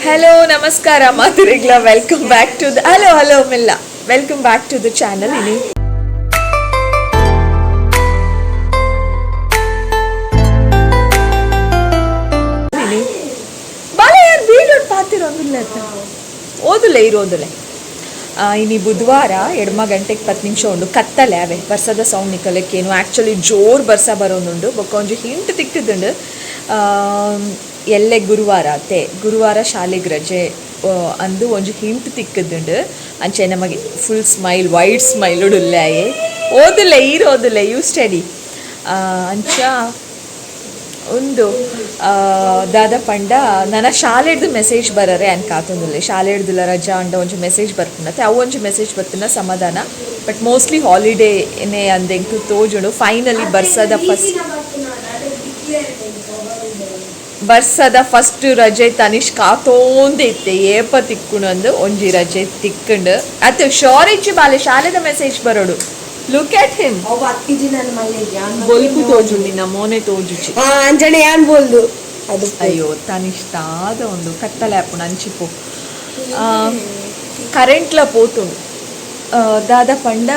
Hello, Namaskara, Madhurigla. Welcome back to the Hello, Milla. Welcome back to the channel. Bala yaar video paatirondiಲ್ಲ ಓದುಲೆ ಇರೋದುಲೆ ಇನಿ ಬುಧವಾರ 2 ಗಂಟೆಗೆ 10 ನಿಮಿಷ ಉಂಡು ಕತ್ತಲೆ ಅವೆ ಬರ್ಸದ ಸೌಂಡ್ ನಿಕಲಕ್ಕೇನು ಆ್ಯಕ್ಚುಲಿ ಜೋರು ಬರ್ಸ ಬರೋನುಂಡು ಬೊಕ್ಕ ಒಂಜಿ ಹಿಂಟ್ ತಿಕ್ತಿದ್ದುಂಡು ಎಲ್ಲೆ ಗುರುವಾರ ಶಾಲೆಗೆ ರಜೆ ಅಂದು ಒಂಜಿ ಹಿಂಟ್ ತಿಕ್ಕದುಂಡು ಅಂಚೆ ನಮಗೆ ಫುಲ್ ಸ್ಮೈಲ್ ವೈಡ್ ಸ್ಮೈಲ್ ಉಡುಲ್ಲಾಯೆ ಓದುಲೆ ಯು ಸ್ಟಡಿ ಅಂಚ ಒಂದು ದಾದ ಪಂಡ ನನ್ನ ಶಾಲೆಡ್ದು ಮೆಸೇಜ್ ಬರರೆ ಅನ್ ಕಾತೊಂದುಲ್ಲೆ ಶಾಲೆಡ್ದುಲ್ಲ ರಜಾ ಅಂಡ ಒಂಜಿ ಮೆಸೇಜ್ ಬರ್ಪುಂಡತೆ ಅವು ಒಂಜಿ ಮೆಸೇಜ್ ಬರ್ತಿನ ಸಮಾಧಾನ ಬಟ್ ಮೋಸ್ಟ್ಲಿ ಹಾಲಿಡೇನೇ ಅಂದೆಂಕು ತೋಜುಂಡು ಫೈನಲಿ ಬರ್ಸದ ಫಸ್ಟ್ ರಜೆ ತನಿಷ್ ಕಾತೋಂದಿತ್ತೆ ಏಪ ತಿಕ್ಕುಣಂದು ಒಂಜಿ ರಜೆ ತಿಕ್ಕಂಡು ಅತ್ತು ಶೋರ್ ಇಚ್ಚಿ ಬಾಲೆ ಶಾಲೆದ ಮೆಸೇಜ್ ಬರೋಡು ಲುಕ್ ಎಟ್ ಹಿಮ್ ಬೊಲ್ಕು ತೋಜುಂಡಿ ನಮೋನೆ ತೋಜುಚಿ ಅಂಜನೆ ಯಾನ್ ಬೋಲ್ದು ಅದು ಅಯ್ಯೋ ತನಿಷ್ಠಾದ ಒಂದು ಕತ್ತಲೆ ಆಪುಣ ಅಂಚಿಪು ಕರೆಂಟ್ಲ ಪೋತುಂಡು ದಾದ ಪಂಡ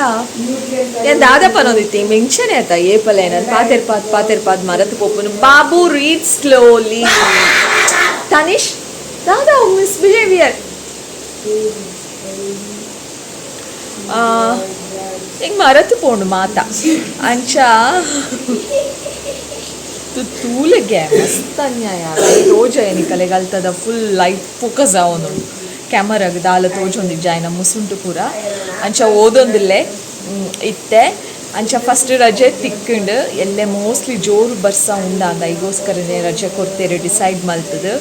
ದಾದ ಪನೋದಿತ್ತಿ ಮೆಂಕ್ಷನ್ ಆಯ್ತಾ ಏಪಲ ಏನಂತ ಪಾತೆರ್ಪಾದ್ ಮರತು ಪೋಪುನು ಬಾಬು ರೀಡ್ ಸ್ಲೋಲಿ ತನಿಷ್ ದಾದ ಮಿಸ್ಬಿಹೇವಿಯರ್ ಹಿಂಗೆ ಮರತು ಪೋಂಡು ಮಾತ ಅಂಚ ತೂಲೆಗೆ ಮಸ್ತ್ ಅನ್ಯಾಯ ತೋಜ ಏನಿ ಕಲೆಗಲ್ತದ ಫುಲ್ ಲೈಟ್ ಫೋಕಸ್ ಆವೊಂದು ಕ್ಯಾಮರಾಗ ದಾಲ ತೋಜೊಂದಿಜ್ಜಾಯ್ನ ಮುಸುಂಟು ಪೂರ ಅಂಚ ಓದೊಂದಿಲ್ಲೆ ಇತ್ತೆ ಅಂಚ ಫಸ್ಟ್ ರಜೆ ತಿಕ್ಕಂಡು ಎಲ್ಲೆ ಮೋಸ್ಟ್ಲಿ ಜೋರು ಬರ್ಸ ಉಂಡ ಅಂದ ಈಗೋಸ್ಕರನೇ ರಜೆ ಕೊಡ್ತೇರೆ ಡಿಸೈಡ್ ಮಲ್ತದು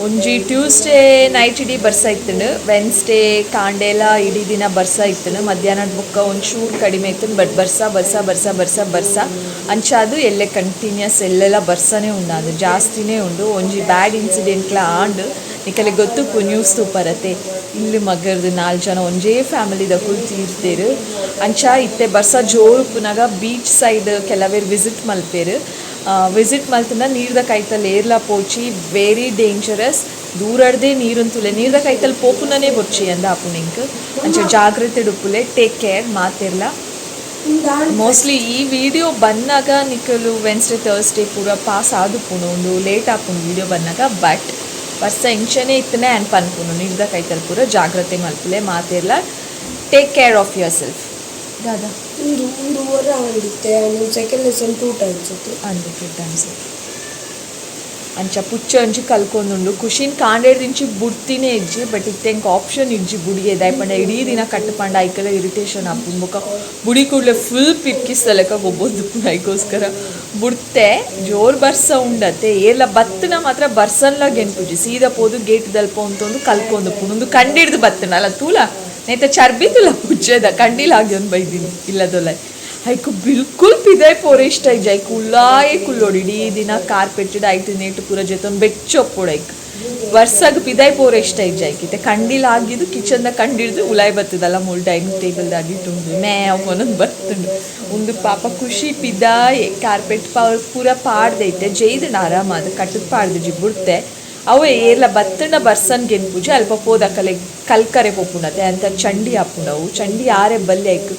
ಒಂಜಿ ಟ್ಯೂಸ್ಡೇ ನೈಟ್ ಇಡೀ ಬರ್ಸ ಇತ್ತಂಡು ವೆನ್ಸ್ಡೇ ಕಾಂಡೇಲ ಇಡೀ ದಿನ ಬರ್ಸ ಇತ್ತಂಡು ಮಧ್ಯಾಹ್ನದ ಬುಕ್ಕ ಒಂಚೂರು ಕಡಿಮೆ ಇತ್ತಂಡು ಬಟ್ ಬರ್ಸ ಅಂಚ ಅದು ಎಲ್ಲೆ ಕಂಟಿನ್ಯೂಸ್ ಎಲ್ಲೆಲ್ಲ ಬರ್ಸನೇ ಉಂಡು ಅದು ಜಾಸ್ತಿನೇ ಉಂಡು ಒಂಜಿ ಬ್ಯಾಡ್ ಇನ್ಸಿಡೆಂಟ್ಲ ಆಂಡು ನಿಕಲೆ ಗೊತ್ತು ನ್ಯೂಸ್ ತೂಪರತೆ ಇಲ್ಲಿ ಮಗರ್ದು 4 ಜನ ಒಂಜೇ ಫ್ಯಾಮಿಲಿದ ಫುಲ್ ತೀರ್ತೇರು ಅಂಚ ಇತ್ತೆ ಬರ್ಸ ಜೋರು ಪುನಗ ಬೀಚ್ ಸೈಡ್ ಕೆಲವೇರು ವಿಸಿಟ್ ಮಲ್ತನ ನೀರ್ದ ಕೈತಲ್ಲಿ ಏರ್ಲ ಪೋಚಿ ವೆರಿ ಡೇಂಜರಸ್ ದೂರಡ್ದೆ ನೀರುಂತುಲೆ ನೀರ್ದ ಕೈತಲ್ಲಿ ಪೋಪುನನೇ ಬೊಚ್ಚಿ ಅಂದ ಆಪುನಿಂಕ್ ಅಂಚ ಜಾಗ್ರತೆ ಡುಪ್ಪುಲೆ ಟೇಕ್ ಕೇರ್ ಮಾತಿರ್ಲ ಮೋಸ್ಟ್ಲಿ ಈ ವಿಡಿಯೋ ಬನ್ನಾಗ ನಿಕಲು ವೆನ್ಸ್ಡೇ ಥರ್ಸ್ಡೇ ಪೂರ ಪಾಸ್ ಆದುಪುನು ಒಂದು ಲೇಟ್ ಆಪುನು ವಿಡಿಯೋ ಬನ್ನಾಗ ಬಟ್ ವರ್ಷ ಇಂಚನೆ ಇತ್ತನೇ ಅನ್ಪ ಅನ್ಪುನು ನೀರ್ದ ಕೈತಲ್ಲಿ ಪೂರ ಜಾಗ್ರತೆ ಮಲ್ಪುಲೆ ಮಾತಿರ್ಲ take care of yourself ದಾದಾ ಸೆಕೆಂಡ್ ಲೆಸನ್ 2 ಟೈಮ್ಸ್ ಅಂದು 2 ಟೈಮ್ಸ್ ಅಂಚ ಪುಚ್ಚ ಅಂಚಿ ಕಲ್ಕೊಂಡುಂಡು ಖುಷಿನ್ ಕಾಂಡೇಡ್ದಿಂಚಿ ಬುಡ್ತಿನೇ ಇಜ್ಜಿ ಬಟ್ ಇತ್ತೆಂಕ್ ಆಪ್ಷನ್ ಇಜ್ಜಿ ಬುಡಿಗೆ ದಾಯ್ಪಂಡ ಇಡೀ ದಿನ ಕಟ್ಟಪಂಡ ಐಕಲ ಇರಿಟೇಷನ್ ಆಪು ಬೊಕ ಬುಡಿ ಕೂಡಲೇ ಫುಲ್ ಪಿರ್ಕಿಸ್ತಲೆಕ ಗೊಬ್ಬೊಂದು ಐಗೋಸ್ಕರ ಬುಡ್ತೆ ಜೋರ್ ಬರ್ಸ ಉಂಡತ್ತೆ ಏರ್ಲ ಬತ್ತನ ಮಾತ್ರ ಬರ್ಸನ್ಲ ಗೆನ್ಪುಜಿ ಸೀದಾ ಪೋದು ಗೇಟ್ ದಲ್ಪ ಅಂತೊಂದು ಕಲ್ಕೊಂಡು ಪುಣೊಂದು ಕಂಡಿಡ್ದು ಬತ್ತನ ಅಲ್ಲ ತೂಲ ನೇತ ಚರ್ಬಿತುಲ ಪುಜ್ಜದ ಕಂಡಿಲ್ ಆಗಿ ಒಂದು ಬೈದಿನಿ ಇಲ್ಲದೊಲ್ಲ ಐಕು ಬಿಲ್ಕುಲ್ ಪಿದಾಯ್ ಪೋರೆ ಇಷ್ಟ ಇಜ್ಜ ಐಕು ಉಳ್ಳಾಯೇ ಕುಲ್ಲೋಡು ಇಡೀ ದಿನ ಕಾರ್ಪೆಟ್ ಐಟು ನೇಟು ಪೂರ ಜೊತೆ ಬೆಚ್ಚೊಪ್ಪೋಡು ಐಕ್ ವರ್ಷಗ ಪಿದಾಯ್ ಪೋರೆ ಇಷ್ಟ ಇಜ್ಜ ಐಕಿತೆ ಕಂಡಿಲ್ ಆಗಿದ್ದು ಕಿಚನ್ದ ಕಂಡಿಡ್ದು ಉಲಾಯ್ ಬರ್ತದಲ್ಲ ಮೂಲ್ ಡೈನಿಂಗ್ ಟೇಬಲ್ದಾಗಿ ಇಟ್ಟುಂಡು ಮೇವ್ ಒಂದೊಂದು ಬರ್ತುಂಡು ಒಂದು ಪಾಪ ಖುಷಿ ಪಿದಾಯ್ ಕಾರ್ಪೆಟ್ ಪೂರ ಪಾಡ್ದೈತೆ ಜೈದನ ಆರಾಮಾದ ಕಟ್ಟದ ಪಾಡ್ದು ಜಿಬ್ಬುಡ್ತೆ ಅವೇ ಏರ್ಲ ಬತ್ತನ ಬರ್ಸನ್ ಗೆನ್ಪುಜಿ ಅಲ್ಪ ಪೋದ ಕಲ್ಕರೆ ಪೋಪುಂಡತೆ ಅಂತ ಚಂಡಿ ಹಾಪುಂಡವು ಚಂಡಿ ಆರೆ ಬಲ್ಲೆ ಐಕ್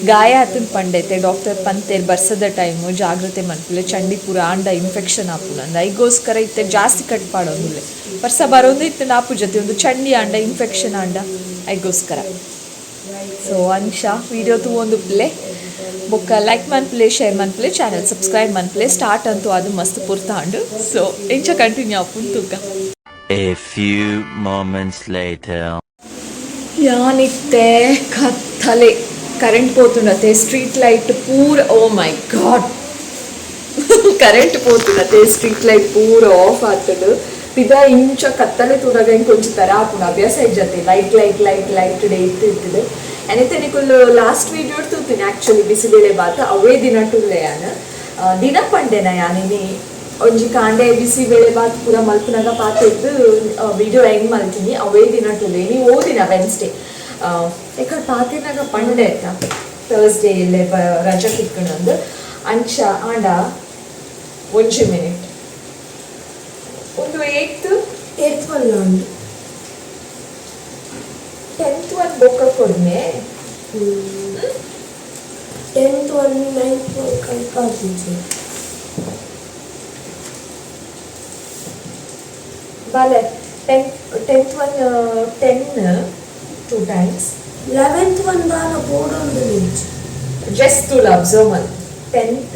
ಗಾಯ ಹತ್ತನ ಪಂಡೈತೆ ಡಾಕ್ಟರ್ ಪಂತೇರ್ ಬರ್ಸದ ಟೈಮು ಜಾಗ್ರತೆ ಮನ್ಪುಲೆ ಚಂಡಿ ಪೂರ ಆಂಡ ಇನ್ಫೆಕ್ಷನ್ ಆಪುಂಡ ಐಗೋಸ್ಕರ ಇತ್ತೆ ಜಾಸ್ತಿ ಕಟ್ಪಾಡೋದಿಲ್ಲ ಬರ್ಸ ಬರೋದು ಇತ್ತು ನಾಪು ಜೊತೆ ಒಂದು ಚಂಡಿ ಆಂಡ ಇನ್ಫೆಕ್ಷನ್ ಆಂಡ ಐಗೋಸ್ಕರ ಸೊ ಅಂಶ ವಿಡಿಯೋ ತೂ ಒಂದು ಪ್ಲೇ ಬೊಕ್ಕ ಲೈಕ್ ಮನ್ಪ್ಲೆ ಶೇರ್ ಮನ್ಪ್ಲೆ ಚಾನಲ್ ಸಬ್ಸ್ಕ್ರೈಬ್ ಮನ್ಪ್ಲೆ ಸ್ಟಾರ್ಟ್ ಅಂತೂ ಅದು ಮಸ್ತ್ ಪುರ್ತಾಂಡು ಸೊ ಇಂಚ ಕಂಟಿನ್ಯೂ ಆಪುನ್ ತೂಕ A few moments later ಯಾನಿತ್ತೆ ಕತ್ತಲೆ ಕರೆಂಟ್ ಪೋತುಂಡತೆ ಸ್ಟ್ರೀಟ್ ಲೈಟ್ ಪೂರ ಓ ಮೈ ಗಾಡ್ ಕರೆಂಟ್ ಪೋತುಂಡತೆ ಸ್ಟ್ರೀಟ್ ಲೈಟ್ ಪೂರ ಆಫ್ ಆತುಂಡು ಪಿದ ಇಂಚ ಕತ್ತಲೆ ತೂರಾಗ ಹಿಂಗೆ ಕೊಂಚ ತರ ಆಪುಂಡು ಅಭ್ಯಾಸ ಇಜ್ಜತೆ ಲೈಟ್ ಡೇ ಇತ್ತಿದೆ ಎನಿತೆ ನಿಕುಲು ಲಾಸ್ಟ್ ವಿಡಿಯೋ ತೂತೀನಿ ಆ್ಯಕ್ಚುಲಿ ಬಿಸಿಬೇಳೆ ಬಾತ ಅವೇ ದಿನ ಟುಲ್ಲೆ ದಿನ ಪಂಡೆನ ಯಾನಿನಿ ಒಂಜಿ ಕಾಂಡೆ ಬಿಸಿಬೇಳೆ ಬಾತ್ ಪೂರ ಮಲ್ಪನಾಗ ಪಾತಿದ್ದು ವಿಡಿಯೋ ಹೆಂಗ್ ಮಲ್ತೀನಿ ಅವೇ ದಿನ ಟುಲ್ಲೆ ನೀವು ಓದಿನ ವೆನ್ಸ್ಡೇ ಯಾಕಂದ್ರೆ ಪಾತಿನಾಗ ಪಂಡೆ ಆಯ್ತಾ ಥರ್ಸ್ಡೇ ಇಲ್ಲೇ ರಜಾ ತಿಕ್ಕಣಂದು ಅಂಚ ಆಂಡ ಒಂಜಿ ಮಿನಿಟ್ ಒಂದು ಏತ್ ಏತ್ ಪಲ್ಲ ಉಂಟು 10th one bokka ಕೊಡ್ನೆ 10th one 9th one ಕಲ್ಪಾತೀನಿ ಬಾಲೆ 10th one 10 2 times 11th one ದಾನ ಬೋರ್ಡ್ ಒಂದು ನಿಂಚು just to observe mal 10th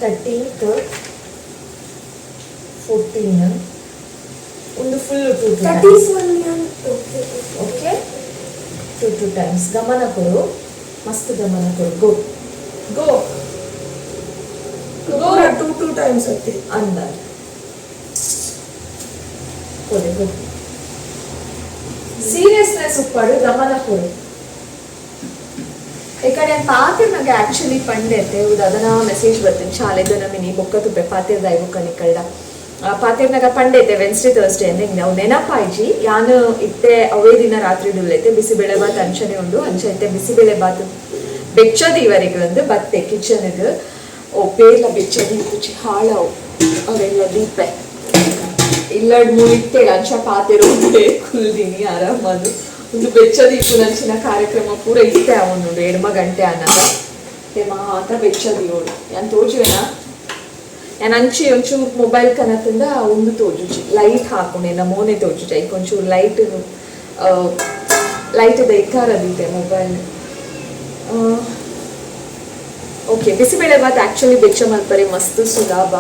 13th 14 ಒಂದು full 2 30th one okay 2 times ಗಮನ ಕೊಡು ಮಸ್ತ್ ಗಮನ ಕೊಡು ಗೋ ಗೋ ಗೋ 2 times ಅತ್ತೆ ಅಂದ ಕೊಡು ಗೋ ಸೀರಿಯಸ್ನೆಸ್ ಉಪ್ಪಡು ಗಮನ ಕೊಡು ಇಕಡೆ ಪಾತಿರ್ನಾಗ ಆಕ್ಚುಲಿ ಪಂಡೈತೆ ಹೌದು ಅದನ್ನ ಮೆಸೇಜ್ ಬರ್ತೀನಿ ಶಾಲೆದು ನಮಿನಿ ಬೊಕ್ಕ ತುಪ್ಪೆ ಪಾತಿರ್ದ ಐಬುಕ್ಕನಿ ಕಳ್ಳ ಪಾತಿರ್ನಾಗ ಪಂಡೈತೆ ವೆನ್ಸ್ಡೇ ಥರ್ಸ್ಡೇ ಅಂದ್ರೆ ಹಿಂಗೆ ಅವು ನೆನಪಾಯ್ಜಿ ಯಾನು ಇತ್ತೆ ಅವೇ ದಿನ ರಾತ್ರಿ ಡುಲ್ಲೈತೆ ಬಿಸಿಬೇಳೆ ಬಾತ್ ಅಂಚನೆ ಉಂಡು ಅಂಚೈತೆ ಬಿಸಿಬೇಳೆ ಬಾತ್ ಬೆಚ್ಚದಿ ಇವರಿಗೆ ಒಂದು ಬತ್ತೆ ಕಿಚನ್ಗೆ ಓ ಪೇರ್ಲ ಬೆಚ್ಚದಿ ಕುಚಿ ಹಾಳವು ಅವೆಲ್ಲ ದೀಪೆ ಇಲ್ಲಡ್ ಮುಳಿತ್ತೇಳ ಅಂಚ ಪಾತಿರೋ ಕುಲ್ದಿನಿ ಆರಾಮದು ಒಂದು ಬೆಚ್ಚದೀಪು ನಂಚಿನ ಕಾರ್ಯಕ್ರಮ ಪೂರ ಇತ್ತೆ ಅವನು 2 ಗಂಟೆ ಅನ್ನದ ಮಾತ ಬೆಚ್ಚದಿಯೋಳು ಯಾನ್ ತೋಜುವೆನಾ ನಾನು ಅಂಚಿ ಒಂಚೂರು ಮೊಬೈಲ್ ಕನತಿಂದ ಒಂದು ತೋಜುಚಿ ಲೈಟ್ ಹಾಕೊಂಡೆ ನಮ್ಮ ಮೋನೆ ತೋಜುಚಿ ಐಕ್ ಒಂಚೂರು ಲೈಟ್ ದೈಕಾರದಿದೆ mobile okay bisibele bath actually ಬೆಚ್ಚ ಮಲ್ಪರೆ ಮಸ್ತ್ ಸುಲಭ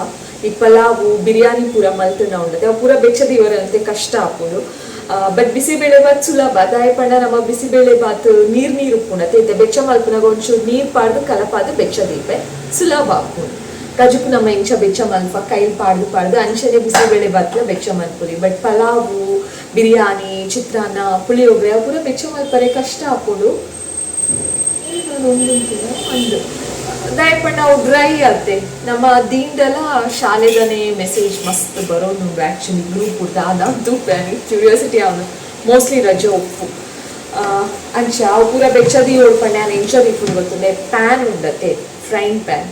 ಈ ಪಲಾವು ಬಿರಿಯಾನಿ ಪೂರ ಮಲ್ತನ ಉಂಡದೆ ಅವು ಪೂರ ಬೆಚ್ಚದ ಇವರಂತೆ ಕಷ್ಟ ಹಾಕೋದು ಬಟ್ ಬಿಸಿಬೇಳೆ ಬಾತ್ ಸುಲಭ ದಾಯ ಪಂಡ ನಮ್ಮ ಬಿಸಿಬೇಳೆ ಬಾತ್ ನೀರು ಉಪ್ಪುಣತೆ ಐತೆ ಬೆಚ್ಚ ಮಲ್ಪನಾಗ ಒಂಚೂರು ನೀರು ಪಾಡ್ದು ಕಲಪಾದು ಬೆಚ್ಚದೀಪೆ ಸುಲಭ ಹಾಕೋದು ಕಜುಕು ನಮ್ಮ ಇಂಚ ಬೆಚ್ಚ ಮಲ್ಪ ಕೈಲಿ ಪಾಡ್ದು ಅಂಚನೆ ಬಿಸಿಬೇಳೆ ಬಾತ್ಲ ಬೆಚ್ಚ ಮಲ್ಪುರಿ ಬಟ್ ಪಲಾವು ಬಿರಿಯಾನಿ ಚಿತ್ರಾನ್ನ ಪುಳಿಯೋಗರೆ ಅವು ಪೂರ ಬೆಚ್ಚ ಮಲ್ಪರೆ ಕಷ್ಟ ಹಾಕೋದು ಒಂದು ದಯಪಂಡ ಅವು ಡ್ರೈ ಆಗುತ್ತೆ ನಮ್ಮ ದೀನ್ದೆಲ್ಲ ಶಾಲೆದನೇ ಮೆಸೇಜ್ ಮಸ್ತ್ ಬರೋದು ನೋಡ್ರಿ ಆ್ಯಕ್ಚುಲಿ ಗ್ರೂಪ್ ಅದಂತೂ ಕ್ಯೂರಿಯಾಸಿಟಿ ಅವನು ಮೋಸ್ಟ್ಲಿ ರಜೆ ಒಪ್ಪು ಅಂಚ ಅವು ಪೂರ ಬೆಚ್ಚದಿ ಓಡ್ಪಂಡೆ ನಾನು ಇಂಚದಿ ಫುಡ್ ಗೊತ್ತದೆ ಪ್ಯಾನ್ ಉಂಡತ್ತೆ ಫ್ರೈಂಗ್ ಪ್ಯಾನ್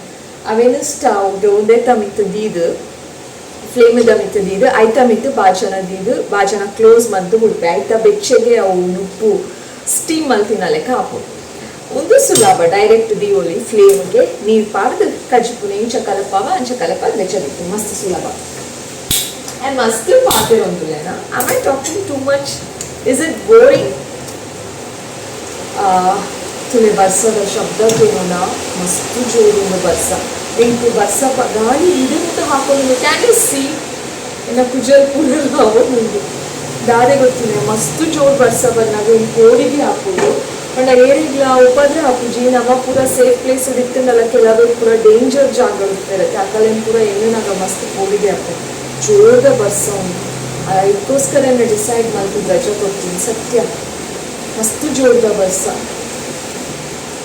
ಅವೇನು ಸ್ಟವ್ ಒಂದೇ ತಮಿತ್ತದೀದು ಫ್ಲೇಮ್ ದಮಿತ್ತದೀದು ಐತ ಮಿತ್ತು ಬಾಜನ ಕ್ಲೋಸ್ ಮಂತು ಹುಡ್ಪೆ ಐತ ಬೆಚ್ಚಗೆ ಅವು ಉಪ್ಪು ಸ್ಟೀಮ್ ಮಲ್ತಿನ ಲೆಕ್ಕ ಹಾಕೋದು ಒಂದು ಸುಲಭ ಡೈರೆಕ್ಟ್ ದಿಯೋಲಿ ಫ್ಲೇಮ್ಗೆ ನೀರು ಪಾಡ್ದು ಕಜ್ಪುನೆ ಇಂಚ ಕಲಪಾವ ಅಂಚ ಕಲಪ ಬೆಚ್ಚದಿತ್ತು ಮಸ್ತ್ ಸುಲಭ ಆ್ಯಂಡ್ ಮಸ್ತ್ ಪಾತಿರೊಂದುಲೇನ am I talking too much is it boring ತುಲೆ ಬರ್ಸದ ಶಬ್ದ ಕೇಳೋಣ ಮಸ್ತ್ ಜೋರು ಬರ್ಸ ಎಂಟು ಬರ್ಸ ಗಾಳಿ ಇಡುತ್ತ ಹಾಕೊಂಡು ಕ್ಯಾನ್ ಯು ಸಿ ಇನ್ನ ಕುಜಲ್ ಪೂರಲ್ಲ ಅವನು ದಾದೆ ಗೊತ್ತಿದೆ ಮಸ್ತ್ ಜೋರು ಬರ್ಸ ಬಂದಾಗ ಒಂದು ಕೋಡಿಗೆ ಹಾಕೋದು ಅಂಡ್ ಏರಿಗ್ಲ ಉಪದ್ರೆ ಹಾಕುಜಿ ನಮ್ಮ ಪೂರ ಸೇಫ್ ಪ್ಲೇಸ್ ಇತ್ತಂದಲ್ಲ ಕೆಲವರು ಪೂರ ಡೇಂಜರ್ ಜಾಗ ಇರ್ತಿರತ್ತೆ ಅಕಲೇನು ಪೂರ ಏನೇನಾಗ ಮಸ್ತ್ ಕೋಡಿಗೆ ಆಗ್ತದೆ ಜೋರದ ಬರ್ಸ ಉಂಟು ಇದಕ್ಕೋಸ್ಕರ ಡಿಸೈಡ್ ಮಾಡ್ತಿದ್ದು ರಜೆ ಕೊಡ್ತೀನಿ ಸತ್ಯ ಮಸ್ತ್ ಜೋರದ ಬರ್ಸ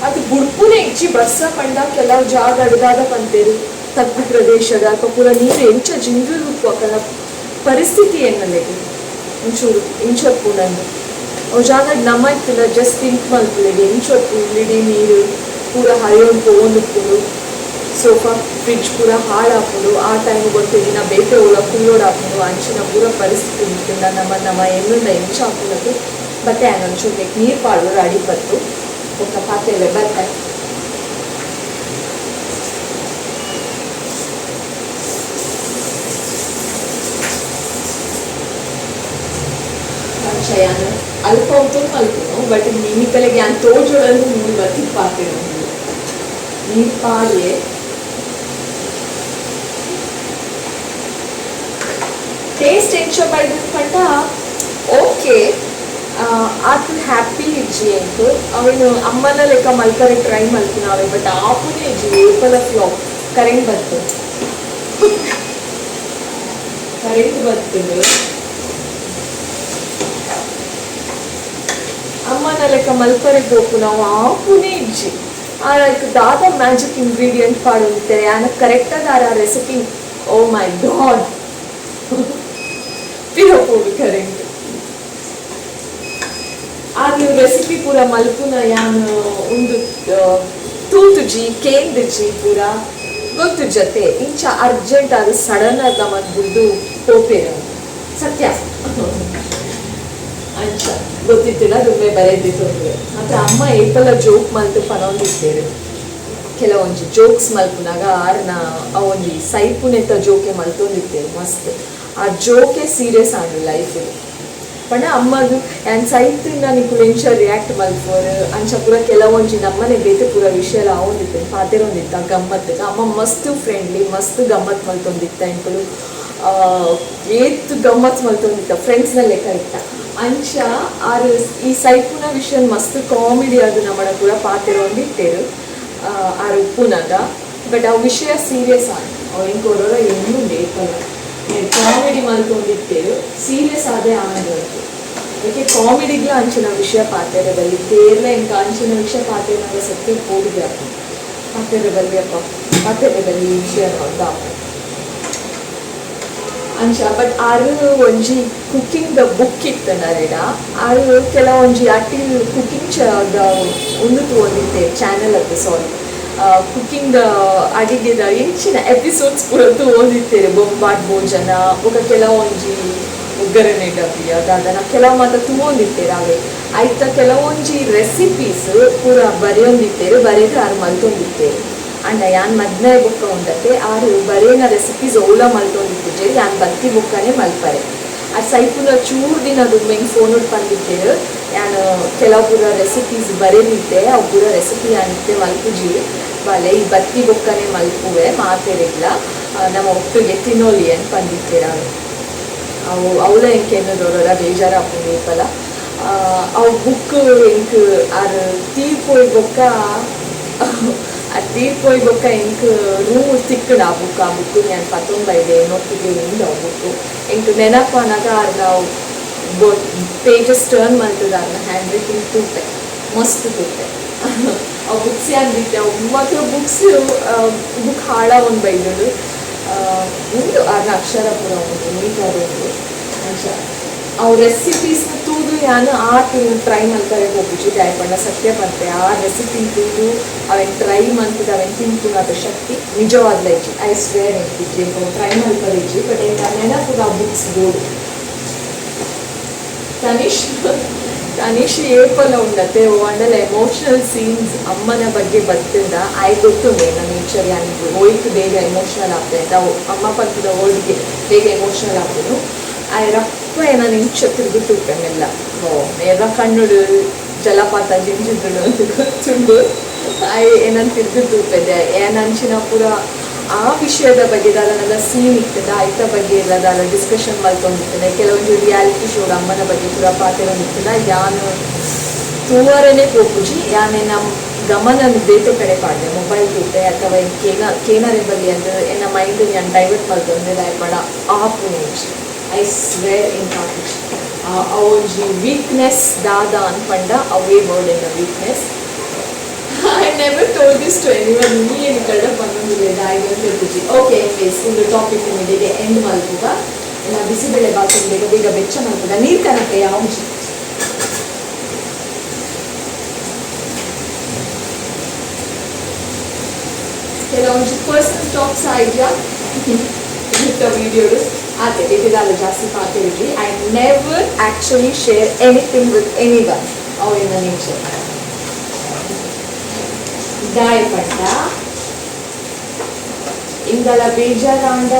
ಅದು ಬುಡ್ಪುನೆ ಇಚ್ಚಿ ಬರ್ಸ ಪಂಡ ಕೆಲವು ಜಾಗ ಅಡ್ದಾದ ಪಂತೇರು ತಗ್ಗು ಪ್ರದೇಶದ ಅಥವಾ ಪೂರ ನೀರು ಎಂಚ ಜಿಂಗಲ್ ಉಪ್ಪು ಅಕಲ ಪರಿಸ್ಥಿತಿ ಏನಲ್ಲಿಗೆ ಒಂಚೂರು ಇಂಚಪ್ಪು ನಂದು ಅವು ಜಾಗ ನಮ್ಮ ಇತ್ತಿಲ್ಲ ಜಸ್ಟ್ ಥಿಂಕ್ ಮಲ್ಪುಳಿಗೆ ಇಂಚೊತ್ತು ಇಲ್ಲಿಡಿ ನೀರು ಪೂರ ಹರಿಯೋದು ತೊಗೊಂಡುಪ್ಪುಡು ಸೋಫಾ ಫ್ರಿಡ್ಜ್ ಪೂರ ಹಾಳು ಹಾಕೋದು ಆ ಟೈಮ್ ಗೊತ್ತಿದ್ದಿನ ಬೇಟೆ ಒಳ ಕುಲ್ಲೋಡು ಹಾಕೋದು ಅಂಚಿನ ಪೂರ ಪರಿಸ್ಥಿತಿ ಇತ್ತಿಲ್ಲ ನಮ್ಮ ಎಣ್ಣೆಂಡ ಇಂಚ ಹಾಕೋದು ಬಟ್ಟೆ ಒಂಚೂರು ನೀರು ಪಾಡೋರು ಅಡಿಪತ್ತು ఒక పాత్ర వెబ్బర్కాయ ಚಯಾನ ಅಲ್ಪ ಹೊತ್ತು ಮಲ್ಕೋನು ಬಟ್ ನಿಮಿಕಲೆಗೆ ಅಂತ ತೋಜೋಳನ್ನು ಮೂರು ಬತ್ತಿ ಪಾತ್ರೆ ನೀರು ಪಾಡಿ ಟೇಸ್ಟ್ ಎಂಚೋ ಬೈದು ಪಟ್ಟ ಓಕೆ ಆತು ಹ್ಯಾಪಿ ಇಜ್ಜಿ ಅಂತು ಅವನು ಅಮ್ಮನ ಲೆಕ್ಕ ಮಲ್ಕರೆ ಟ್ರೈ ಮಲ್ತಿನಾವೆ ಬಟ್ ಆಪುನೇ ಇಜ್ಜಿ ಯೆಪಲ ಫ್ಲಾಪ್ ಕರೆಂಟ್ ಬರ್ತದೆ ಅಮ್ಮನ ಲೆಕ್ಕ ಮಲ್ಕರೆ ಗೋಪು ನಾವು ಆಪುನೇ ಇಜ್ಜಿ ದಾದ ಮ್ಯಾಜಿಕ್ ಇಂಗ್ರೀಡಿಯೆಂಟ್ ಪಾಡುತ್ತಾರೆ ಆನ ಕರೆಕ್ಟಾದ ಆ ರೆಸಿಪಿ ಓ ಮೈ ಗಾಡ್ ಪಿರೋಪೋಡು ಕರೆಂಟ್ ಆಗ ರೆಸಿಪಿ ಪೂರ ಮಲ್ಪುನ ಯಾನು ಒಂದು ತೂತುಜಿ ಕೇಂದ್ರಜಿ ಪೂರ ಗೊತ್ತು ಜೊತೆ ಇಂಚ ಅರ್ಜೆಂಟ್ ಅದು ಸಡನ್ ಆಗಿ ನಮ್ಮದು ಪೋಪೇರ ಸತ್ಯ ಅಂಚ ಗೊತ್ತಿತ್ತಿಲ್ಲ ದುಮ್ಮೆ ಬರೆದಿತ್ತು ಮತ್ತೆ ಅಮ್ಮ ಏಪಲ ಜೋಕ್ ಮಲ್ತು ಪನೊಂದಿತ್ತೇರು ಕೆಲವೊಂಜಿ ಜೋಕ್ಸ್ ಮಲ್ಪುನಾಗ ಆರ್ನ ಅವೊಂಜಿ ಸೈಪುನೆತ ಜೋಕೆ ಮಲ್ತೊಂದಿತ್ತೇರು ಮಸ್ತ್ ಆ ಜೋಕೆ ಸೀರಿಯಸ್ ಆಂಡು ಲೈಫ್ ಪಂಡ ಅಮ್ಮದು ಆ್ಯಂಡ್ ಸೈತ್ ನನಗೆ ಎಂಚ ರಿಯಾಕ್ಟ್ ಮಲ್ಪೋರು ಅಂಚ ಪೂರ ಕೆಲವೊಂಜಿ ನಮ್ಮನೆ ಬೇತೆ ಪೂರ ವಿಷಯ ಎಲ್ಲ ಆವೊಂದಿತ್ತೆ ಪಾತೆರೊಂದಿತ್ತ ಗಮ್ಮತ್ತಿಗೆ ಅಮ್ಮ ಮಸ್ತ್ ಫ್ರೆಂಡ್ಲಿ ಮಸ್ತ್ ಗಮ್ಮತ್ ಮಲ್ತೊಂದಿತ್ತ ಎಂಕಲು ಏತ್ ಗಮ್ಮತ್ ಮಲ್ತೊಂದಿತ್ತ ಫ್ರೆಂಡ್ಸ್ನ ಲೆಕ್ಕ ಇತ್ತ ಅಂಚ ಆರು ಈ ಸೈಪುನ ವಿಷಯ ಮಸ್ತ್ ಕಾಮಿಡಿ ಅದು ನಮ್ಮನ ಪೂರ ಪಾತೆರೊಂದಿತ್ತೇರು ಆರು ಉಪ್ಪುನಾಗ ಬಟ್ ಆ ವಿಷಯ ಸೀರಿಯಸ್ ಆಗಿ ಅವು ಹೆಂಗೆ ಕೊಡೋರ ಇನ್ನೂ ಲೇಪಲ್ಲ ಕಾಮಿಡಿ ಮಲ್ತೊಂದಿತ್ತೇರು ಸೀರಿಯಸ್ ಆದೇ ಆನಂದ ಅದಕ್ಕೆ ಕಾಮಿಡಿಗ್ಲ ಅಂಚಿನ ವಿಷಯ ಪಾತೆರೆ ಬಲ್ಲಿ ತೇರ್ಲ ಎಂಕ ಅಂಚಿನ ವಿಷಯ ಪಾತೆನಾಗ ಸತ್ಯ ಹೋಗಿದೆ ಅಪ್ಪ ಪಾತೆರೆ ಬಲ್ಲಿ ಅಪ್ಪ ಪಾತೆರೆ ಬಲ್ಲಿ ಈ ವಿಷಯ ನೋಡ್ದ ಅಪ್ಪ ಅಂಚ ಬಟ್ ಆರು ಒಂಜಿ ಕುಕ್ಕಿಂಗ್ ದ ಬುಕ್ ಇತ್ತು ನರೇಡ ಆರು ಕೆಲವೊಂಜಿ ಅಟ್ಟಿಲ್ ಕುಕ್ಕಿಂಗ್ ಒಂದು ತಗೊಂಡಿದ್ದೆ ಚಾನೆಲ್ ಅದು ಸಾರಿ ಕುಕ್ಕಿಂಗ್ ಅಡಿಗೆದ ಇಂಚಿನ ಎಪಿಸೋಡ್ಸ್ ಪೂರ ಓದಿತ್ತೇವೆ ಬೊಂಬಾಟ್ ಭೋಜನ ಒಗ ಕೆಲವೊಂಜಿ ಒಗ್ಗರಣೆ ಡಬ್ಬಿ ಅದಾದನ ಕೆಲವು ಮಾತ್ರ ತಗೊಂಡಿತ್ತೇವೆ ಅವೇ ಆಯ್ತಾ ಕೆಲವೊಂಜಿ ರೆಸಿಪೀಸ್ ಪೂರ ಬರೆಯೊಂದಿತ್ತೇವೆ ಬರೆದು ಆರು ಮಲ್ತೊಂದಿತ್ತೇವೆ ಅಂಡ ಯಾನ್ ಮದ್ನೆ ಬೊಕ್ಕ ಉಂಡತ್ತೆ ಆರು ಬರೆಯನ ರೆಸಿಪೀಸ್ ಓಲ ಮಲ್ತೊಂದಿತ್ತೇವೆ ಯಾನ್ ಬತ್ತಿ ಬೊಕ್ಕನೆ ಮಲ್ಪರೆ ಆ ಸೈಪುನ ಚೂರು ದಿನ ದುಮ್ಮೆಂಗೆ ಫೋನ್ ಬಂದಿದ್ದೇವೆ ನಾನು ಕೆಲವು ಪೂರ ರೆಸಿಪೀಸ್ ಬರೆದಿದ್ದೆ ಅವು ಪೂರ ರೆಸಿಪಿ ಅನಿತ್ತೆ ಮಲ್ಪುಜಿ ಬಲೆ ಈ ಬತ್ತಿ ಬೊಕ್ಕನೆ ಮಲ್ಪುವೆ ಮಾತೇರಿಲ್ಲ ನಮ್ಮ ಒಟ್ಟಿಗೆ ತಿನ್ನೋಲಿ ಅಂತ ಬಂದಿದ್ದೇರ ಅವು ಅವಳ ಹೆಂಗೆ ಎನ್ನೋದವರ ಬೇಜಾರ ಅಪ್ಪಲ್ಲ ಅವು ಬುಕ್ ಹೆಂಗೆ ಆರು ತೀರ್ಪೋಯ್ ಬೊಕ್ಕ ಆ ತೀರ್ಪೋಯ್ ಬೊಕ್ಕ ಹೆಂಗೆ ರೂಮ್ ತಿಕ್ಕಡ ಆ ಬುಕ್ ನಾನು ಪತ್ತೊಂಬೈದೆ ನೋಟಿಗೆ ಹಿಂದೆ ಆ ಬುಕ್ ಹೆಂಗೆ ನೆನಪನಾಗ ಆರು ನಾವು ಪೇಜಸ್ ಟರ್ನ್ ಮಾಡ್ತದೆ ಅದನ್ನ ಹ್ಯಾಂಡ್ ರೈಟಿಂಗ್ ತೂಪೆ ಮಸ್ತ್ ತೂಪೆ ಆ ಬುಕ್ಸ್ ಅಂದಿದ್ದೆ ಅವು ಮಾತ್ರ ಬುಕ್ಸ್ ಬುಕ್ ಹಾಳ ಒಂದು ಬೈದಳು ಒಂದು ಅದನ್ನ ಅಕ್ಷರ ಪೂರ ಒಂದು ನೀಟಾದ ಒಂದು ಅಂಶ ಅವು ರೆಸಿಪೀಸ್ನ ತೂದು ಯಾನು ಟ್ರೈ ಮಾಡ್ತಾರೆ ಹೋಗ್ಬಿಟ್ಟು ಗಾಯಪಣ್ಣ ಸತ್ಯ ಬಂತೆ ಆ ರೆಸಿಪಿ ತೂದು ಅವೇನು ಟ್ರೈ ಮಾಡ್ತದೆ ಅವೇನು ತಿಂತು ಅದು ಶಕ್ತಿ ನಿಜವಾದ ಇಜ್ಜಿ ಐ ಸ್ವೇರ್ ಎಂತಿದ್ರಿ ಟ್ರೈ ಮಾಡ್ತಾರೆ ಇಜ್ಜಿ ಬಟ್ ಏನು ನೆನಪು ಆ ಬುಕ್ಸ್ ಬೋರ್ಡು ತನಿಷ್ ಏಪಲ ಉಂಡತ್ತೆ ಒಂಡಲ್ಲ ಎಮೋಷನಲ್ ಸೀನ್ಸ್ ಅಮ್ಮನ ಬಗ್ಗೆ ಬರ್ತಿದ್ದ ಆಯ್ ಗೊತ್ತುಂಡೆ ನನ್ನ ನೇಚರ್ ಯಾನಿಗೆ ಓಯ್ತು ಬೇಗ ಎಮೋಷನಲ್ ಆಗ್ತದೆ ಅಂತ ಅಮ್ಮ ಪಕ್ಕದ ಓಲ್ಡ್ಗೆ ಬೇಗ ಎಮೋಷನಲ್ ಆಗ್ತದೆ ಆಯ್ ರಪ್ಪ ನಾನು ಇಂಚ ತಿರುಗುತ್ತುಪ್ಪೆ ಮೆಲ್ಲ ಎರ್ರ ಕಣ್ಣುಡು ಜಲಪಾತ ಜಿಂಜಿದ್ರು ಅಂತ ಗೊತ್ತುಂಡು ಆಯ್ ಏನಂತ ತಿರುಗುತ್ತುಪ್ಪೆದೆ ಏನಂಚಿನ ಪೂರ ಆ ವಿಷಯದ ಬಗ್ಗೆ ಅದನ್ನೆಲ್ಲ ಸೀನ್ ಇರ್ತದೆ ಆಯ್ತ ಬಗ್ಗೆ ಇಲ್ಲದಲ್ಲ ಡಿಸ್ಕಷನ್ ಮಾಡ್ಕೊಂಡಿರ್ತದೆ ಕೆಲವೊಂದು ರಿಯಾಲಿಟಿ ಶೋಡ್ ಅಮ್ಮನ ಬಗ್ಗೆ ಪೂರ ಪಾತೆರೊಂದಿರ್ತದೆ ಯಾನು ತೂವರನೇ ಹೋಗುಜಿ ಯಾನೇ ನಮ್ಮ ಗಮನ ಬೇತೆ ಕಡೆ ಪಾಡ್ದೆ ಮೊಬೈಲ್ ಜೊತೆ ಅಥವಾ ಕೇನರೆ ಬಲ್ಲಿ ಅಂದ್ರೆ ಎನ್ನ ಮೈಂಡ್ ನಾನು ಡೈವರ್ಟ್ ಮಾಡ್ಕೊಂಡೆ ದಯಮಾಡ of minutes I square in ಕಾಫಿಶ್ ಅವೊಂಜಿ weakness ದಾದ ಅನ್ಪಂಡ ಅವೇ word in the weakness I never told this to anyone. Me and Karda Panangule, I went to Preethi. Okay, anyways, in the topic immediately end malpuga. Na bisibele baatu bega beccha malpuga. Neer kanate yaunji. ಕೆಲವೊಂದು personal tax ಆಯ್ತಾ with the videos. Ate detidala jaasti paatiriji. I never actually share anything with anyone. Or in the nature. ಗಾಯಪಟ್ಟ ಇಂಗಲ ಬೇಜಾರಾಂಡ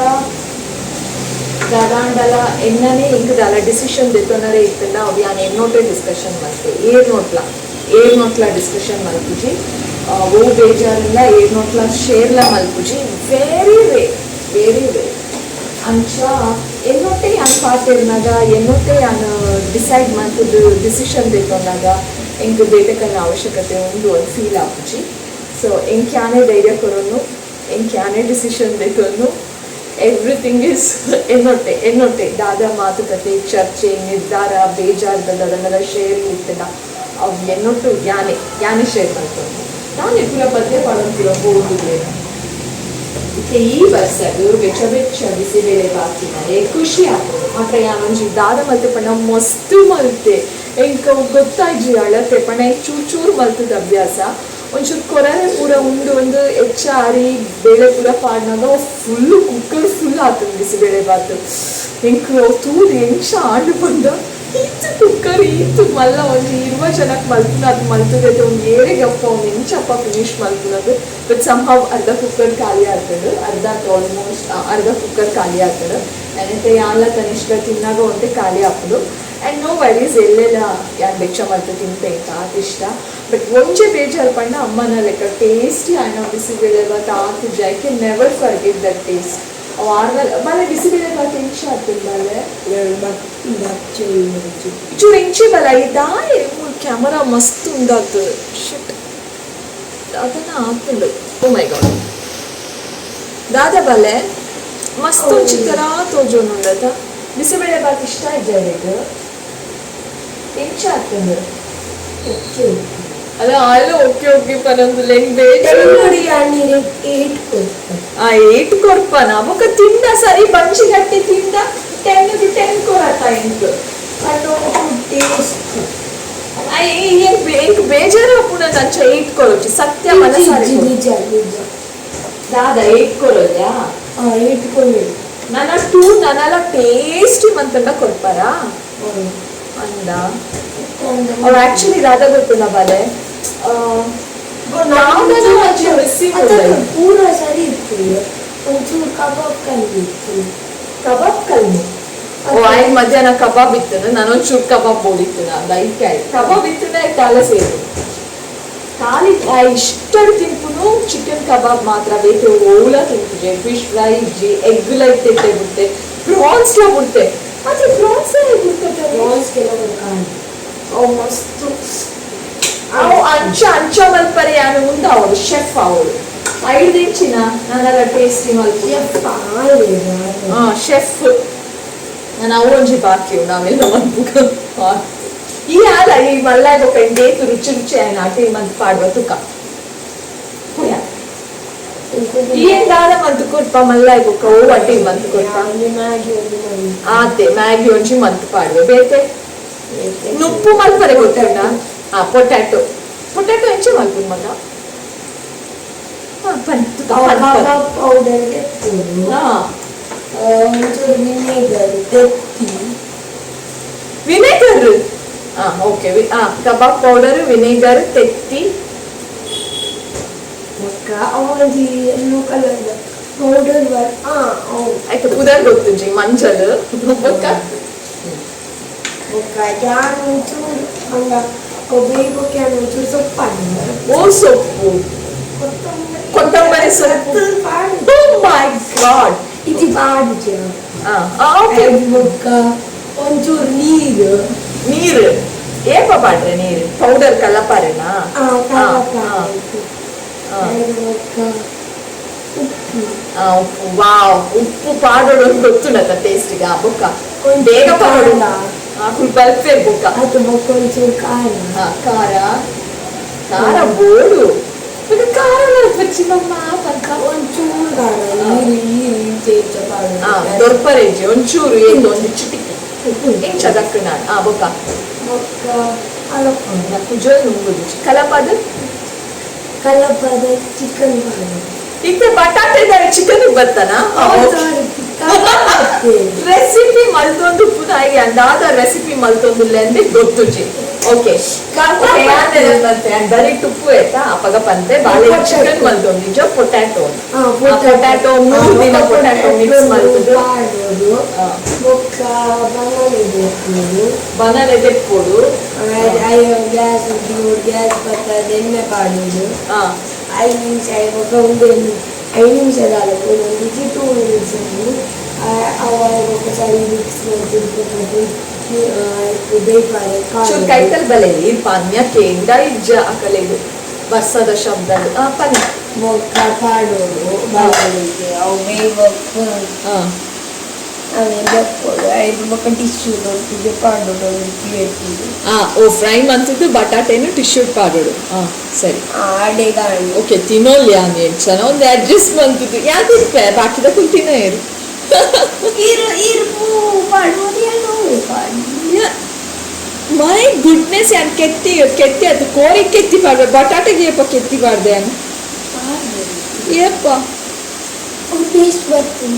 ಗದಾಂಡಲ ಎನ್ನನೇ ಇಂಗದಲ್ಲ decision ದಿತ್ತನರೇ ಇತ್ತಂಡ ಅವು ಯಾನು ಎನ್ನೋಟೆ ಡಿಸ್ಕಷನ್ ಮಾಡ್ತೆ ಏರ್ ನೋಟ್ಲ ಡಿಸ್ಕಷನ್ ಮಲ್ಪುಜಿ ಓ ಬೇಜಾರಿಲ್ಲ ಏರ್ ನೋಟ್ಲ ಶೇರ್ಲ ಮಲ್ಪುಜಿ ವೆರಿ ರೇ ಅಂಚ ಎನ್ನೊಟ್ಟೆ ಯಾನು ಪಾತಿರ್ನಾಗ ಎನ್ನೊಟ್ಟೆ ಯಾನು ಡಿಸೈಡ್ ಮಾಡ್ತದ್ದು ಡಿಸಿಷನ್ ದಿತ್ತನಾಗ ಎಂಗೆ ಬೇಟಕನ್ನ ಅವಶ್ಯಕತೆ ಒಂದು ಫೀಲ್ ಆಪುಜಿ ಸೊ ಎಂಕ್ಯಾನೇ ಧೈರ್ಯ ಕೊರೋನು ಎಂಕ್ಯಾನೇ ಡಿಸಿಷನ್ ಬೇಕನ್ನು ಎವ್ರಿಥಿಂಗ್ ಇಸ್ ಎನ್ನೊಟ್ಟೆ ದಾದ ಮಾತುಕತೆ ಚರ್ಚೆ ನಿರ್ಧಾರ ಬೇಜಾರ್ದಲ್ಲ ಅದನ್ನೆಲ್ಲ ಶೇರ್ ಇರ್ತಲ್ಲ ಅವು ಎನ್ನೊಟ್ಟು ಯಾನೇ ಶೇರ್ ಮಾಡ್ಕೊಂಡು ನಾನು ಪೂರ ಪದ್ಯ ಪಡೋಂತಿರೋ ಹೋಗುದೇ ಅದಕ್ಕೆ ಈ ವರ್ಷದು ಬೆಚ್ಚ ಬಿಸಿಬೇಳೆ ಬಾಕಿನಾರೆ ಖುಷಿ ಆಗ್ತದೆ ಮಾತ್ರ ಯಾನೊಂಜಿ ದಾದ ಮಲ್ತೆ ಪಣ ಮಸ್ತು ಮಲ್ತೆ ಎಂಕ ಗೊತ್ತಾಯ್ಜಿ ಅಳತೆ ಪಣ ಚೂರು ಮಲ್ತದ ಅಭ್ಯಾಸ ಒಂಚೂರು ಕೊರನೆ ಪೂರ ಉಂಡು ಒಂದು ಹೆಚ್ಚಾರಿ ಬೇಳೆ ಪೂರ ಪಾಡ್ನಾಗ ಕುಕ್ಕರ್ ಫುಲ್ ಆಗ್ತದೆ ಬಿಸಿಬೇಳೆ ಬಾತು ಎಂಕ ತೂದು ಎಂಚ ಆಂಡು ಬಂದ ಈತು ಕುಕ್ಕರ್ ಈತು ಮಲ್ಲ ಒಂದು 20 ಜನಕ್ಕೆ ಮಲ್ಪುನ ಅದು ಮಲ್ತದೈತೆ ಒಂದು ಏಳೆ ಗಪ್ಪ ಒಂದು ಇಂಚಪ್ಪ ಫಿನಿಶ್ ಮಲ್ಪುನದು ಬಟ್ ಸಮ್ಹಾವ್ ಅರ್ಧ ಕುಕ್ಕರ್ ಖಾಲಿ ಆಗ್ತದೆ ಅರ್ಧ ಆಲ್ಮೋಸ್ಟ್ ಅರ್ಧ ಕುಕ್ಕರ್ ಖಾಲಿ ಆಗ್ತದೆ ಏನಂತೆ ಯಾನ್ಲ ಕನಿಷ್ಠ ತಿನ್ನಾಗ ಒಂದೇ ಖಾಲಿ ಹಾಕೋದು ಆ್ಯಂಡ್ ನೋ ವರೀಸ್ ಎಲ್ಲೆಲ್ಲ ಯಾರು ಭಿಕ್ಷ ಮಲ್ತು ತಿಂತೈತ ಇಷ್ಟ ಬಟ್ ಒಂಚೆ ಬೇಜಾರು ಪಂಡ ಅಮ್ಮನ ಲೆಕ್ಕ ಟೇಸ್ಟಿ ಅಣ್ಣ ಬಿಸಿಬೇಳೆ ಭಾತ್ ಹಾಕಿದ್ದೆ I can never forget that taste ಬಾಲೆ ಬಿಸಿಬೇಳೆ ಭಾತ್ ಹೆಂಚೆ ಆಗ್ತದೆ ಬಾಲೆ ಚೂರು ಹೆಂಚೆ ಬಲ ಇದಾಯ ಕ್ಯಾಮರಾ ಮಸ್ತ್ ಉಂದಾಗ್ತದೆ ಶಿಟ್ ಅದನ್ನ ಹಾಕೊಂಡು ಓ ಮೈ ಗಾಡ್ ದಾದ ಬಾಲೆ ಮಸ್ತ್ ಚಿತ್ತರ ತೋಜೋನು ಉಂಡತ ಬಿಸಿಬೇಳೆ ಭಾತ್ ಇಷ್ಟ ಇದ್ದ ಹೆಂಚೆ ಆಗ್ತದೆ ಅಲ್ಲ ಆಯ್ಲು ಓಕೆ ಓಕೆ ಪನೊಂದು ಲೆಂಗ್ ಏಟ್ ಕೊರ್ಪನ ಬೊಕ್ಕ ತಿಂದ ಸರಿ ಬಂಚಿ ಗಟ್ಟಿ ತಿಂದ 10 to 10 ಕೊರತ ಇಂಟು ಏನ್ ಬೇಜಾರು ಪುಣ ನಂಚ 8 ಕೊರೋಚಿ ಸತ್ಯ ಮನಸಾರಿ ದಾದಾ 8 ಕೊರೋದ್ಯಾ 8 ಕೊರೋದು ನನ್ನ 2 ನನ್ನಲ್ಲ ಟೇಸ್ಟಿ ಮಂತಂಡ ಕೊರ್ಪಾರ ಅಂದ ಅವ್ರು ಆಕ್ಚುಲಿ ರಾಧಾ ಗೊತ್ತಿಲ್ಲ ಬಾಲೆ ಪೂರ ಸರಿ ಇತ್ತು ಒಂಚೂರು ಕಬಾಬ್ ಕಲ್ವಿ ಇತ್ತು ಕಬಾಬ್ ಕಲ್ವಿ ಓ ಆಯ್ತು ಮಧ್ಯಾಹ್ನ ಕಬಾಬ್ ಇತ್ತು ನಾನೊಂಚೂರು ಕಬಾಬ್ ಬೋಡಿತ್ತು ನಾನು ಐಕೆ ಆಯ್ತು ಕಬಾಬ್ ಇತ್ತು ಕಾಲ ಸೇರು ಖಾಲಿ ಇಷ್ಟ ತಿಂಪುನು ಚಿಕನ್ ಕಬಾಬ್ ಮಾತ್ರ ಬೇಕು ಓಲ ತಿಂತಿದ್ದೆ ಫಿಶ್ ಫ್ರೈ ಇಜ್ಜಿ ಎಗ್ ಲೈಟ್ ತಿಂತೆ ಬಿಡ್ತೆ ಪ್ರಾನ್ಸ್ ಲ ಬಿಡ್ತೆ ಮತ್ತೆ ಪ್ರಾನ್ಸ್ ಬಿಡ್ತದೆ ಪ್ರಾನ್ಸ್ ಕೆಲವರು ಕಾಣಿ ಅವು ಮಸ್ತು ಅವು ಅಂಚ ಮಲ್ಪರಿ ಯಾರು ಮುಂದೆ ಅವಳು ಶೆಫ್ ಅವಳು 5 ಇಂಚಿನ ನಾನೆಲ್ಲ ಟೇಸ್ಟಿ ಮಲ್ಪ ಶೆಫ್ ನಾನು ಅವೊಂಜಿ ಬಾಕಿ ನಾವೆಲ್ಲ ಮಲ್ಪುಗ ಈ ಅಲ್ಲ ಈ ಮಲ್ಲಾಗ ಪೆಂಡೇತು ರುಚಿ ರುಚಿ ಆಯ್ನ ಅಟಿ ಮಂತ್ ಪಾಡುವ ತುಕ ಏನ್ ದಾದ ಮಂತ್ ಕೊಡ್ಪ ಮಲ್ಲಾಗ ಓ ಅಟಿ ಮಂತ್ ಕೊಡ್ಪ ಆತೆ ಮ್ಯಾಗಿ ಒಂಜಿ ಮಂತ್ ಪಾಡುವ ಬೇತೆ ನುಪ್ಪು ಮಲ್ಪರೆ ಗೊತ್ತುಂಟ ಪೊಟ್ಯಾಟೊ ಹೆಚ್ಚು ಮಲ್ಪು ಮಗ powder vinegar okay kebab powder vinegar ತೆತ್ತಿ ಎಲ್ಲೋ ಕಲರ್ ಪೌಡರ್ ಆಯ್ತು ಪುದರ್ ಗೊತ್ತುಂಜಿ ಮಂಜಲ್ ಓ ಸೊಪ್ಪು ಕೊತ್ತಂಬರಿ ಸೊಪ್ಪು ಮೈ ಗಾಡ್ ಇದು ಬಾಡಿಗೆ ಒಂಚೂರು ನೀರು ಏಪ ಪಾಡ್ರೆ ನೀರು ಪೌಡರ್ ಕಲಪಾರೆನಾ ಉಪ್ಪು ವಾವ್ ಉಪ್ಪು ಪಾಡೋಡು ಗೊತ್ತುಂಡತ ಟೇಸ್ಟಿಗೆ ಆ ಬೊಕ್ಕ ಬೇಗ ಪಾಡೋಡು ಬಲ್ಪೆ ಬೊಕ್ಕ ಅದು ಬೊಕ್ಕ ಒಂಚೂರು ಖಾರ ಖಾರ ಬೋಡು ಖಾರ ಚಿನ್ನಮ್ಮ ಒಂಚೂರು ಖಾರ ದೊರ್ಪರೇಜಿ ಒಂಚೂರು ಏನು ಒಂದು ಚಿಟಿಕೆ ಹೆಂಚ ದಕ್ಕ ನಾನು ಬೊಕ್ಕ ಕುಜೋಲ್ ನುಂಗುದು ಕಲಪದ ಚಿಕನ್ ಈಗ ಬಟಾಟೆ ಚಿಕನ್ ಬರ್ತಾನ ರೆಸಿಪಿ ಮಲ್ತೊಂದು ಪುನಃ ಅಂದಾದ ರೆಸಿಪಿ ಮಲ್ತೊಂದು ಲೆಂದೆ ಗೊತ್ತುಜಿ ಓಕೆ ಬರೀ ತುಪ್ಪು ಆಯ್ತಾ ಅಪಗ ಪಂತೆ ಬಾಳೆ ಚಿಕನ್ ಮಲ್ತೊಂದು ನಿಜ ಪೊಟ್ಯಾಟೊ 3 ದಿನ ಪೊಟ್ಯಾಟೊ ಮಿಕ್ಸ್ ಮಲ್ತೊಂದು ಬನಾನೆ ತೆಕ್ಕೊಡು ಗ್ಯಾಸ್ ಬರ್ತದೆ ಎಣ್ಣೆ ಪಾಡುದು 5 ನಿಮಿಷ ಐದು ನಿಮಿಷ 2 ಮಿನಿಟ್ಸ್ ಸರಿ ಮಿಕ್ಸ್ ಚೂರು ಕೈತಲ್ ಬಲೆಲಿ ಪಾನ್ಯ ಕೇಂದ್ರ ಇಜ್ಜ ಅಕಲೆದು ಬರ್ಸದ ಶಬ್ದ ಪನ್ಯ ಬೊಕ್ಕ ಪಾಡೋದು ಬಾಳಿಗೆ ಅವು ಬೇಯ್ಬೇಕು ಆಮೇಲೆ ಬಕ್ಕೋದು ಐದು ಬೊಕ್ಕ ಟಿಶ್ಯೂ ದೊಡ್ಡಿಗೆ ಪಾಡೋದು ಓ ಫ್ರೈ ಮಂತಿದ್ದು ಬಟಾಟೆನು ಟಿಶ್ಯೂ ಪಾಡೋಡು ಸರಿ ಆಡೆಗಾಣಿ ಓಕೆ ತಿನ್ನೋಲ್ಲ ಚೆನ್ನಾ ಒಂದು ಅಡ್ಜಸ್ಟ್ ಮಂತಿದ್ದು ಯಾಕೆ ಬಾಕಿದ ಕುಂತಿನ ಇರು ಮೈ ಗುಡ್ನೆಸ್ ಯಾನ್ ಕೆತ್ತಿ ಅದು ಕೋರಿ ಕೆತ್ತಿ ಪಾಡ್ಬಾರ್ದು ಬಟಾಟೆಗೆ ಏಪ ಕೆತ್ತಿ ಪಾಡ್ದೆ ಯಾನು ಏಪ್ಪ ಟೇಸ್ಟ್ ಬರ್ತೀನಿ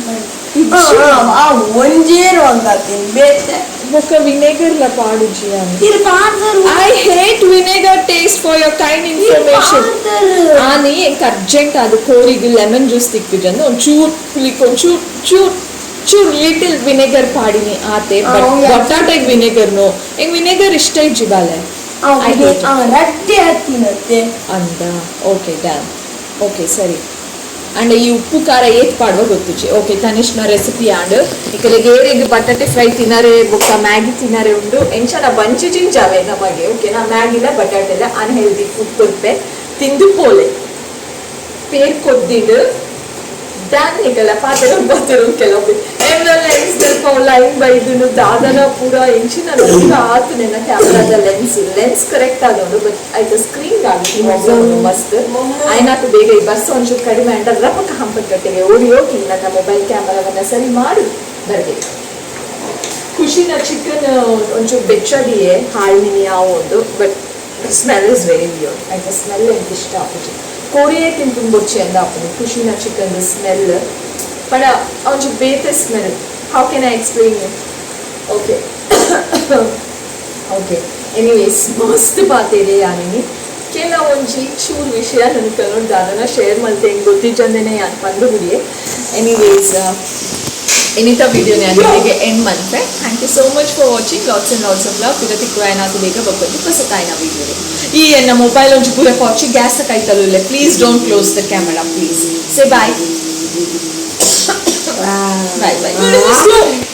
ಒಂಜೇರು ಅಂತ ಬೇತೆ ఒక వినేగర్ లా పాడుజీ అని ఇది పాడతారు I hate vinegar taste for your kind information ಆನಿ ಎಂಕ್ ಅರ್ಜೆಂಟ್ ಅದು ಕೋರಿಗೆ ಲೆಮನ್ ಜ್ಯೂಸ್ ತಿಕ್ಕಿಜಂದು ಒಂಚೂರು ಪುಲಿಕ್ ಒಂಚೂರು ಲಿಟಲ್ ವಿನೆಗರ್ ಪಾಡಿನಿ ಆತೆ ಬಟ್ ಬಟಾಟೆಗೆ ವಿನೆಗರ್ನು ಎಂಗ್ ವಿನೆಗರ್ ಇಷ್ಟ ಇಜ್ಜಿಬಾಲೆ ರಡ್ಡಿ ಹತ್ತಿನತ್ತೆ ಅಂದ ಓಕೆ ಡನ್ ಓಕೆ ಸರಿ ಅಂಡ್ ಈ ಉಪ್ಪು ಖಾರ ಏತ್ ಪಾಡುವ ಗೊತ್ತುಜಿ ಓಕೆ ತನಿಷ್ನ ರೆಸಿಪಿ ಆಂಡ್ ಇಕಲೆ ಗೇರೆಗ್ ಬಟಾಟೆ ಫ್ರೈ ತಿನ್ನರೆ ಬೊಕ್ಕ ಮ್ಯಾಗಿ ತಿನ್ನರೆ ಉಂಡು ಎಂಚನ ಬಂಚಿಜಿನ್ ಜಾವೆ ನಮಗೆ ಓಕೆನಾ ಮ್ಯಾಗಿಲ ಬಟಾಟೆಲ ಅನ್ಹೆಲ್ದಿ ಫುಡ್ ಕೊಡ್ಪೆ ತಿಂದು ಪೋಲೆ ಪೇರ್ ಕೊದ್ದಿಡು ಡ್ಯಾನ್ ನಿಗಲ ಪಾತ್ರ ಬತ್ತರು ಕೆಲವು ಏನೋ ಲೆನ್ಸ್ ಸ್ವಲ್ಪ ಲೈನ್ ಬೈದು ದಾದನ ಪೂರ ಎಂಚಿನ ಲೈವ್ ಆತು ನನ್ನ ಕ್ಯಾಮ್ರಾದ ಲೆನ್ಸ್ ಕರೆಕ್ಟ್ ಆದೋಡು ಬಟ್ ಆಯ್ತು ಸ್ಕ್ರೀನ್ ಆಗಿ ಮಸ್ತ್ ಆಯ್ನಾತು ಬೇಗ ಈ ಬಸ್ ಒಂಚೂರು ಕಡಿಮೆ ಅಂಟ ರಪಕ ಹಂಪದ ಕಟ್ಟೆಗೆ ಓಡಿ ಹೋಗಿ ನನ್ನ ಮೊಬೈಲ್ ಕ್ಯಾಮರಾವನ್ನ ಸರಿ ಮಾಡಿ ಬರ್ಬೇಕು ಖುಷಿನ ಚಿಕನ್ ಒಂಚೂರು ಬೆಚ್ಚದಿಯೇ ಹಾಳಿನಿ ಯಾವ ಒಂದು but smell is very weird ಆಯ್ತಾ ಸ್ಮೆಲ್ ಎಂತ ಇಷ್ಟ ಆಪೋಜಿಟ್ ಕೋರಿಯೇ ತಿಂತು ಬೊಚ್ಚೆ ಅಂದ ಆಪುನಿ ಖುಷಿನ ಚಿಕನ್ ಸ್ಮೆಲ್ ಬಟ್ ಒಂಚೂರು ಬೇತೆ smell how can I explain you okay okay anyways ಮಸ್ತ್ ಪಾತೇರಿ ಯಾನಿನಿ ಕೆಲವೊಂಜಿ ಚೂರು ವಿಷಯ ನನಗೆ ಕನ್ನಡ ಅದನ್ನು ಶೇರ್ ಮಾಡ್ತೆ ಹೆಂಗೆ ಗೊತ್ತಿದ್ದಂದೇನೆ ಯಾಕೆ ಬಂದು ಬಿಡಿಯೇ ಎನಿವೇಸ್ ಇನ್ನಿತ ವಿಡಿಯೋನೇ ಅಲ್ಲಿಗೆ ಎಂಡ್ ಮಾಡ್ತೆ thank you so much for watching lots and lots of love ಈಗ ತಿಕ್ಕುವ ಏನಾದ್ರು ಬೇಗ ಬಕ್ಕೊಂಡು ಹೊಸತಾಯಿನ ವಿಡಿಯೋಲಿ ಈ ನನ್ನ ಮೊಬೈಲ್ ಒಂಚೂರು ಪೂರ ಪಚ್ಚಿ ಗ್ಯಾಸ್ ಕೈತಲ್ಲ please don't close the camera please say bye bye bye